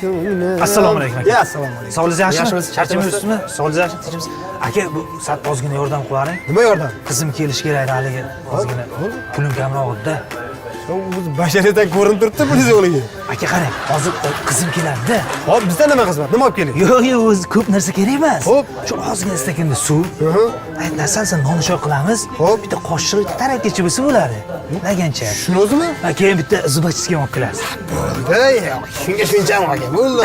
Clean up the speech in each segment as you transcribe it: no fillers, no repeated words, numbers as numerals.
Assalomu alaykum aka. Assalomu alaykum. Sog'ligingiz yaxshimi? Yaxshimiz, Charchamayapsizmi? Sog'ligingiz yaxshimi? Tinchimsiz? Aka, bu sal ozgina yordam qilib yuboring. Nima yordam? Qizim kelish kerak haligi ozgina. Pulim kamroq edi-da. Bashariyatdan ko'rinib turibdi bu o'g'liga. Aka qarang, hozir qizim keladi-da. Hop, bizda nima xizmat? Nima olib keling? Yo'q, o'zi ko'p narsa kerak emas. Xo'p. Shu ozgina stakanda suv. Aytlarsan nonushta qilamiz. Xo'p. Bitta qoshiq tarakgacha bo'lsa bo'ladi. Nagancha. Shuni o'zimi? Keyin bitta zubachisiga olib kelasiz. Bo'ldi. Shunga shunchami olgan? Bo'ldi.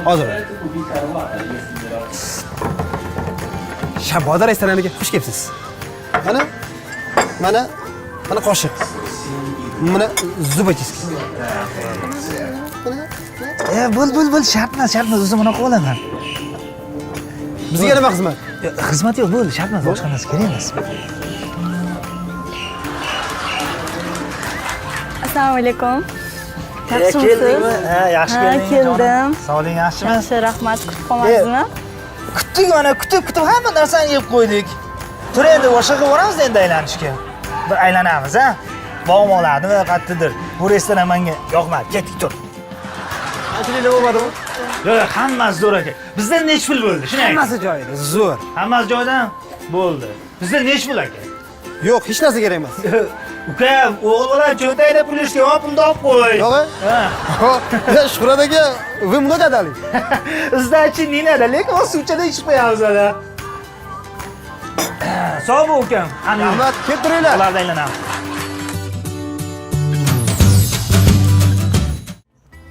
Hozir. Shaboda restoraniga xush kelibsiz. Mana qoshiq. Mana zubachisi. Bo'l, shartmas, o'zim buni qilib olaman. Bizga nima xizmat? Xizmat yo'q, bo'ldi, shartmas, boshqa narsa kerak emas. Assalomu alaykum. Keldingmi? Ha, yaxshi kelding. Keldim. Sog'liging yaxshimi? Yaxshi, rahmat. Kutib qolmadingizmi? Kutdik mana, kutib hamma narsani yeb qo'ydik. Tur endi boshqa qilib boramiz endi aylanishga. Bir aylanamiz, ha? Bog'im oladimi, qayerdadir. Bu restoran menga yoqmadi. Ketdik tur. Qanchalik bo'lmadimi? Yo'q, hammasi zo'r aka. Bizdan nech pul bo'ldi? Shuni ayting. Hammasi joyida, zo'r. Hammasi joyidan bo'ldi. Bizdan nech pul aka? Yo'q, hech narsa kerak emas. Uka, o'g'il bola cho'ntagida pul ishga pulni olib qo'y. Yo'q. Ha. Shuhrat aka, вы много дали? Значит, не надо, lekin suvchada ichib qo'yamiz mana. Sog' bo'l ukam. Rahmat, keltiringlar. Ularda aylanamiz.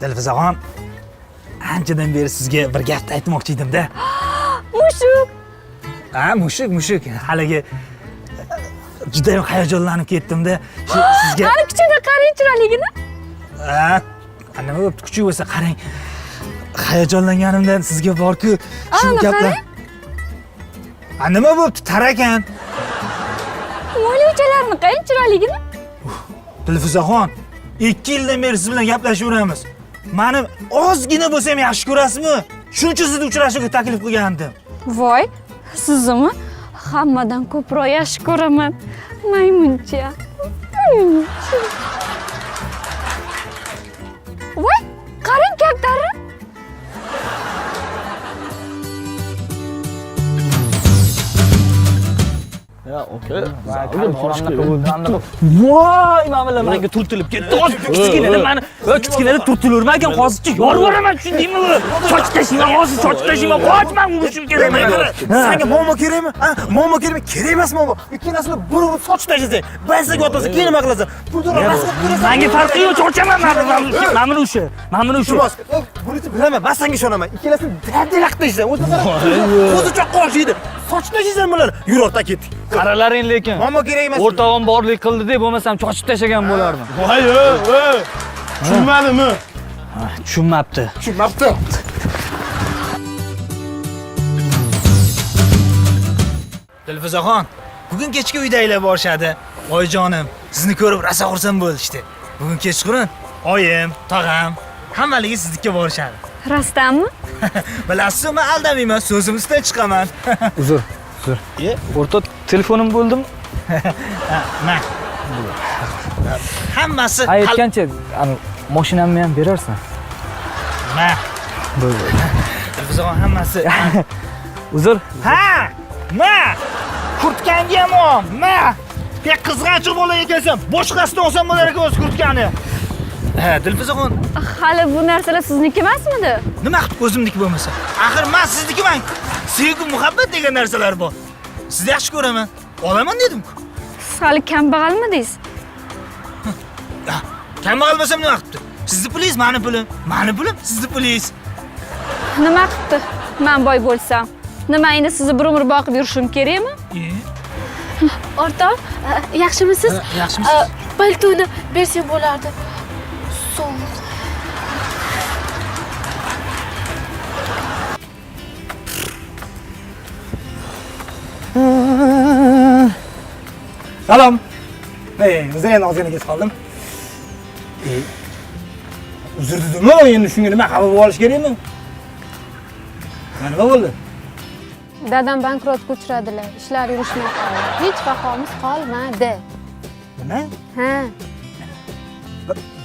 Dilfuzaxon, anchadan beri sizga bir gap aytmoqchi edim-da. Mushuk. Ha, mushuk. Haligi juda ham hayajonlanib ketdim-da. Shu sizga Qani kuchida qarang chiroyligini. Ha, nima bo'pti, kuchuk bo'lsa qarang. Hayajonlanganimdan sizga bor-ku shu gaplar. Nima bo'pti, tarakan. Mo'ylovchalarni qarang chiroyligini. Dilfuzaxon, 2 yildan beri siz bilan gaplashaveramiz. Meni ozgina bo'lsa ham yaxshi ko'rasizmi? Shuning uchun sizni uchrashuvga taklif qilgandim. Voy, sizni hammadan ko'proq yaxshi ko'raman. Maymuncha. Voy, qarang kaptari. Ya oka. Voy, mamala menga turtilib ketdi. Kichkinada meni, kichkinada turtilurman ekan, hozircha yorboraman, tushundingmi? Soch tashiyman, hozir soch tashiyman, qochman urishim kerakmi? Senga momo kerakmi? Ha, momo kerakmi? Kerak emas momo. Ikkalasini bir soch tashlasang, baysaga o'tasa, keyin nima qilasan? Pulni rasm ko'rasan. Menga farqi yo'q, cho'chaman men o'sha. Buni bilaman, bas senga ishonaman. Ikkalasini dadilaq tashlaysan. O'zi qara. Qo'zichoq qoshiydi. Soch tashlaysan bular. Yur ortga ketdik. Qaralaring lekin. Momo kerak emas. O'rtog'im borlik qildi deb bo'lmasam chochib tashagan bo'lardim. Voy, tushunmadimi? Tushunmabdi. Tushunmabdi. Dilfuzaxon, bugun kechki uydagilar borishadi. Oyijonim, sizni ko'rib rosa xursand bo'lishdi. Bugun kechqurun oyim, tog'am hammaligi siznikka borishadi. Rostdanmi? Bilasizmi, men aldamayman, so'zim ustidan chiqaman. Uzr. O'rta telefonim bo'ldimi? Mana. Hammasi Aytgancha, mashinamni ham berarsan. Mana. Bo'ldi. Dilfuzaxon hammasi. Uzr. Ha! Ma! Kurtkangga ham ol. Ma! Bek qizg'anchiq bola ekansan. Boshqasidan olsam bo'lar ekan o'z kurtkani. Ha, Dilfuzaxon, Hali bu narsalar sizniki emasmidi? nima qilib o'zimniki bo'lmasa? Axir men siznikiman. Sevgi, muhabbat degan narsalar bor. Sizni yaxshi ko'raman. Olaman dedim-ku. Siz hali kambag'almidingiz? Kambag'al bo'lsam nima qilibdi? Sizni pulingiz meni pulim, meni pulim sizni pulingiz. Nima qilibdi? Men boy bo'lsam, nima endi sizni bir umr boqib yurishim kerakmi? O'rtoq, yaxshimisiz? Yaxshimisiz? Paltoni bersang bo'lardi. Sovuq. Salom. O'zim ham ozgina kech qoldim. Uzr dedimmi? Endi shunga nima xabar olish kerakmi? Nima bo'ldi? Dadam bankrotga uchradilar. Ishlar yurishmay qoldi. Hech vaqomiz qolmadi. Nima? Ha.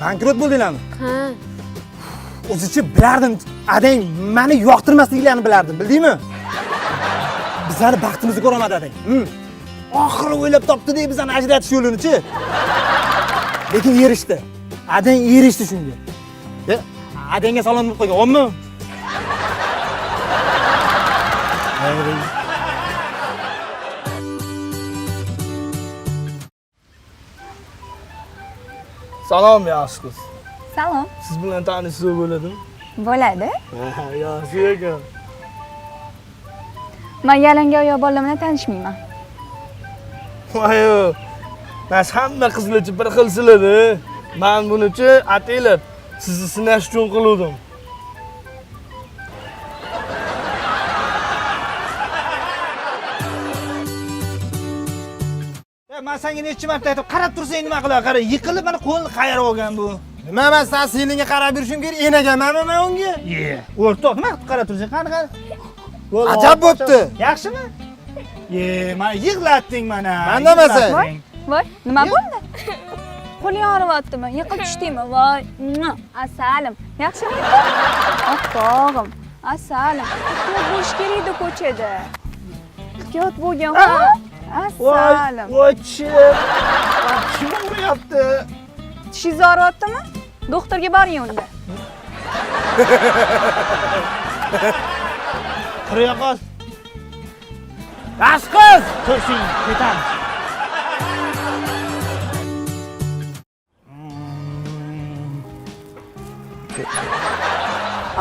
Bankrot bo'ldinglarmi? Ha. O'zichi bilardim, adang meni yoqtirmasliklarini bilardim, bildingmi? Bizlarni baxtimizni ko'rmadi adang. Oxiri o'ylab topdi-da bizlarni ajratish yo'lini-chi. Lekin erishdi. Adang erishdi shunga. Adangga salom bo'lib qo'ygan, xo'pmi? Salom yaxshi qiz. Salom. Siz bilan tanishib bo'ladimi? Bo'ladi. Ha, yaxshi ekan. Men yalanga oyoq bola bilan tanishmayman. Voyo. Mas hamma qizlarcha bir xilsizlar-da. Men bunichi ataylab sizni sinash uchun qildim. Men senga necha marta aytib, qarab tursang nima qiladi? Qara, yiqilib mana qo'lni qayarib olgan bu. Nima men sen senga qarab yurishim kerak, enagamanmi men unga? O'rtoq, nima qilib qarab tursang? Qani. Ajab bo'pti. Yaxshimi? Mana yig'latding mana. Manda emasang. Voy, nima bo'ldi? Qo'ling og'riyaptimi? Yiqilib tushdingmi? Voy, asalim. Yaxshimi? Oqtog'im. Asalim. Ehtiyot bo'lish kerak edi ko'chada. Ehtiyot bo'lgan. Asalim. Voy, kim uryapti? Tishingiz og'riyaptimi? Doktorga boring unda. Quraya qol. Yaxshi qiz, tursing, ketamiz.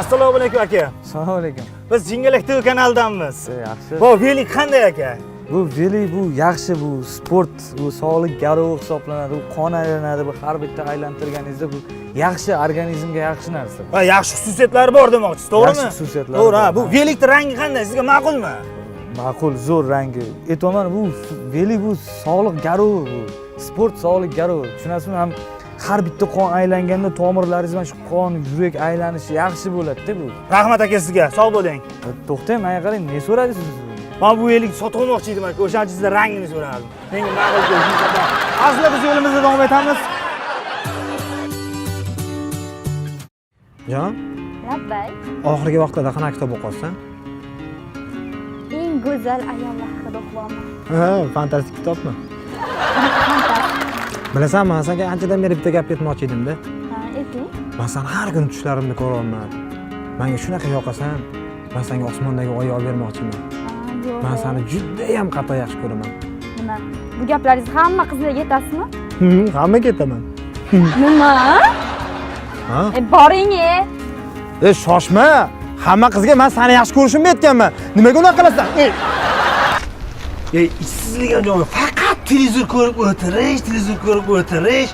Assalomu alaykum aka. Assalomu alaykum. Biz Jingalak TV kanalidanmiz. Yaxshi. Bu velik qanday aka? Bu veli bu yaxshi, bu sport, bu sog'lik garovi hisoblanadi, bu qon aylanadi, bu har bitta aylantirganingizda bu yaxshi organizmga yaxshi narsa. Va yaxshi xususiyatlari bor demoqchisiz, to'g'rimi? Yaxshi xususiyatlari To'g'ri, ha. bor. Bu velikning rangi qanday? Sizga ma'qulmi? Ma'qul, zo'r rangi. Aytaman, bu veli bu sog'lik garovi, bu sport sog'lik garovi. Tushunasizmi? Ham har bitta qon aylanganda tomirlaringiz mana shu qon, yurak aylanishi yaxshi bo'ladi-da bu. Rahmat aka sizga. Sog' bo'ling. To'xtang, menga qarang, ne so'radingiz siz? Men bu velik sotib olmoqchi edim aka. O'shaning uchun sizdan rangini so'radim. Menga ma'qul keldi. Hozir biz yo'limizda davom etamiz. Jon, Labbay. oxirgi vaqtlarda qanaqa kitob o'qiyapsan? Eng go'zal ayollar haqida o'qiyapman. Ha, fantastik kitobmi? Bilasanmi, men senga anchadan beri bitta gap aytmoqchi edim-da. Ha, ayting. Men seni har kuni tushlarimda ko'raman. Menga shunaqa yoqasan, men senga osmondagi oyni olib bermoqchiman. Yo'q. Men seni juda ham qattiq yaxshi ko'raman. Nima? Bu gaplaringiz hamma qizlarga yetasizmi? Hamma ketaman. Nima? Ha? Boring-e. Shoshma. Hamma qizga men seni yaxshi ko'rishimni aytganman. Nimaga unaqa qilasan? Ishsizlik joyi faqat televizor ko'rib o'tirish,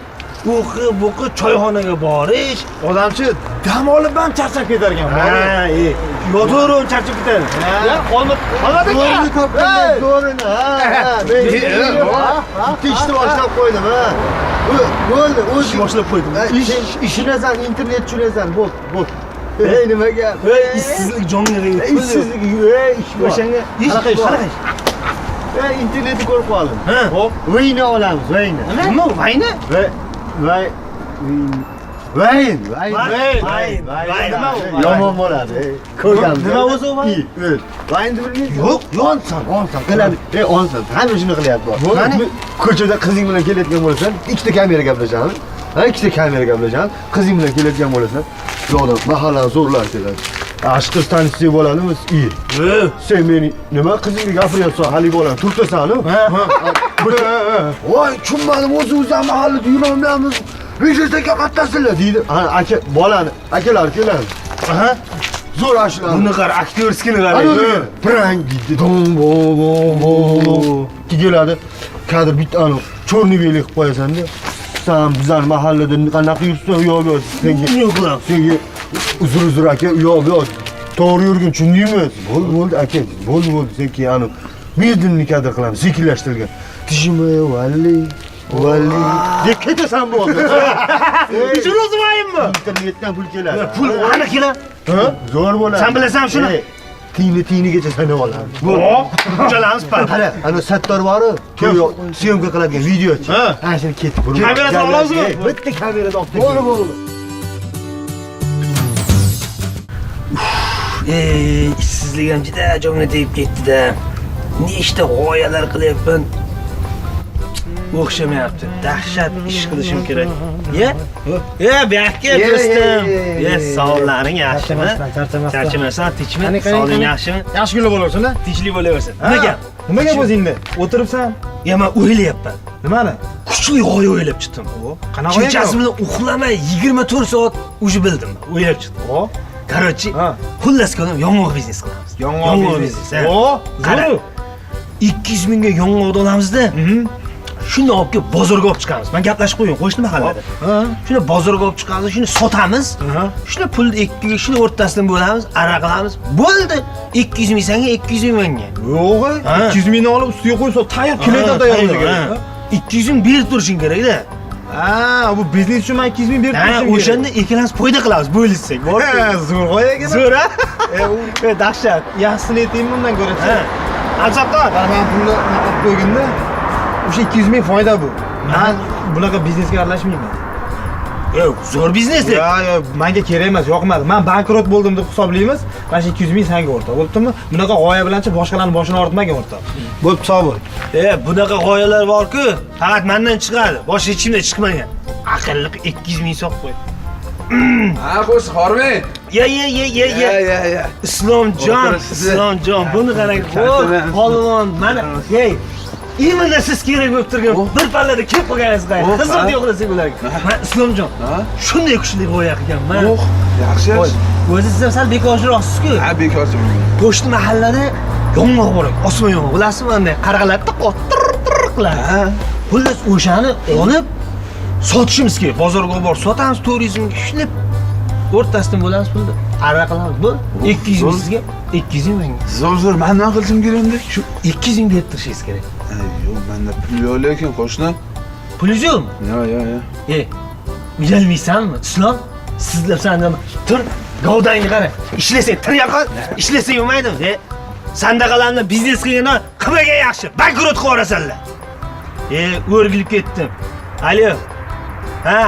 o'qib, choyxonaga borish. Odamchi dam olib ham charchab ketar ekan. Ha, yo'to'g'ri charchab ketadi. Zo'rini topganman, zo'rini. Bitta ishni boshlab qo'ydim, ha. Bo'ldi, o'zing Boshlab qo'ydim. Ishinasan, internet tushirasan, bo'l. Nima gap? Ishsizlik jonga tegdi. Ishsizlik, ish bor. O'shanga Qanaqa ish? Internetni ko'rib qoldim. Xo'p, vayni olamiz, vayni. Nima vayni? Vayn. Yomon bo'ladi. Ko'rganmiz. Nima o'zi u vayn? Vaynni bilmaysiz? Yo'q, onsan. Qiladi. Onsan. Hamma shuni qilyapti. Ko'chada qizing bilan kelayotgan bo'lsan, ikkita kamera gaplashamiz. Ikkita kamera gaplashamiz. Qizing bilan kelayotgan bo'lsan, yo'qda mahalla zo'rlar keladi. Aşk kız tanıştığı bolalımız iyi. Sen beni nima qizingga gapiryapsan, haligi bolam turtasan-ku? Voy, tushunmadim, o'zimizdan mahallada yurolmaymiz. Vijitga qatnasizlar deydi. Aka, bolani, akalar keladi. Zo'r ashlar. Buni qara, aktyorskini qara. Prang deydi. Keladi. Kadr bitta anu cho'rni velik qilib qo'yasan-da. Sen bizlar mahallada qanaqa yursan, yo'q, senga uzr aka, yo'q, to'g'ri yurgin, tushundingmi? Bo'ldi aka, bo'ldi, sen keyin anu medlenniy kadr qilamiz, sekinlashtirilgan. Tishimni valli deb ketasan bo'ldi. Uchun o'zim ayimmi? Internetdan pul keladi. Pul qani keladi? Zo'r bo'ladi. Sen bilasan shuni? tiyinigacha sanab olamiz. Uchalamiz pan. Qara, ana Sattor bor-ku, to'y syomka qiladigan videochi. Ha, shuni ketib burib. Kamerasini olamizmi? Bitta kamerada olib keldik. Bo'ldi. Ishsizlik ham juda jonga tegib ketdi-da. Nechta g'oyalar qilyapman. O'xshamayapti. Dahshat ish qilishim kerak. Ye? Bu yoqqa do'stim. Ye, sog'liqlaring yaxshimi? Charchamasan, tinchmi? Sog'lig'ing yaxshimi? Yaxshi kunlar bo'laversin-da. Tinchlik bo'laversin. Nima gap? Nima gap o'zingda? O'tiribsan. Ya men o'ylayapman. Nimani? Kuchli g'oya o'ylab chiqdim. Qanaqa g'oya? Kechasi bilan uxlamay 24 soat уже bildim. O'ylab chiqdim. Короче, xullas kalom yong'oq biznes qilamiz. Yong'oq biznes. Qara. 200 mingga yong'oqni olamizda. Shuni olib kelib bozorga olib chiqamiz. Men gaplashib qo'ying, qo'shni mahallada. Shuni bozorga olib chiqamiz, shuni sotamiz. Shuni pulni ikkiga, shuni o'rtasidan bo'lamiz, aroq qilamiz. Bo'ldi. 200 ming senga, 200 ming menga. Yo'q, 200 mingni olib ustiga qo'ysa, tayyor kilodan tayyorlaydi. 200 ming berib turishing kerak-da. Ha, bu biznes uchun men 200 ming berib turishim kerak. O'shanda ikkalamiz foyda qilamiz, bo'lishsak. Zo'r g'oya ekan. Zo'r a? Dahshat. Yaxshisini aytaymi undan ko'ra? Ansabdor, men pulni naqd qo'yganda o'sha 200 ming foyda bu. Men bunaqa biznesga aralashmayman. Yo'q, zo'r biznes. Yo'q, menga kerak emas, yoqmadi. Men bankrot bo'ldim deb hisoblaymiz. Mana shu 200 ming senga o'rtoq, bo'ptimi? Bunaqa g'oya bilanchi boshqalarning boshini og'ritmagan o'rtoq. Bo'pti, sog' bo'l. Bunaqa g'oyalar bor-ku, faqat mendan chiqadi. Boshqa hech kimdan chiqmagan. Aqlli 200 ming so'q qo'y. Ha, xo'sh, Xormay. Ya. Islomjon, buni qarang. Polvon, mana, imенно siz kerak bo'lib turgan bir pallada kelib qolganingiz qay. Qiziq yo'qlasak ularga. Men Islomjon, shunday kuchli g'oya qilganman. Yaxshi. O'zi siz ham sal bekorchiroqsiz-ku. Ha, bekorchiman. Qo'shni mahallada yong'oq bor, osmon yong'oq. Bilasizmi, bunday qarg'alarni tir qiladi. Xullas o'shani olib sotishimiz kerak. Bozorga olib borib sotamiz, turizmga ishlab o'rtasidan bo'lamiz pulni. Aroq qilamiz. Bu 200 ming sizga, 200 ming menga. Zo'r, men nima qilishim kerak endi? Shu 200 ming berib turishingiz kerak. Yo'q, menda pul yo'q lekin qo'shni. Pulingiz yo'qmi? Yo'q. Uyalmaysanmi? Islom, sizlar sendan tur, gavdangni qara. Ishlasang, tiryoqol, ishlasang bo'lmaydimi? Sandaqalarni biznes qilgandan qilmagan yaxshi. Bankrot qilib yuborasanlar. O'rgilib ketdim. Alo. Ha?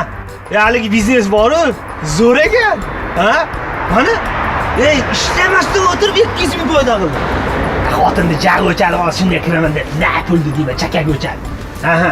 Haligi biznes bor-ku, zo'r ekan. Ha? Mana ishlamasdan o'tirib 200 ming foyda qildim. Xotinni jag o'chali olib shunday kiraman deb, na pulni deyman, chakak o'chali. Aha.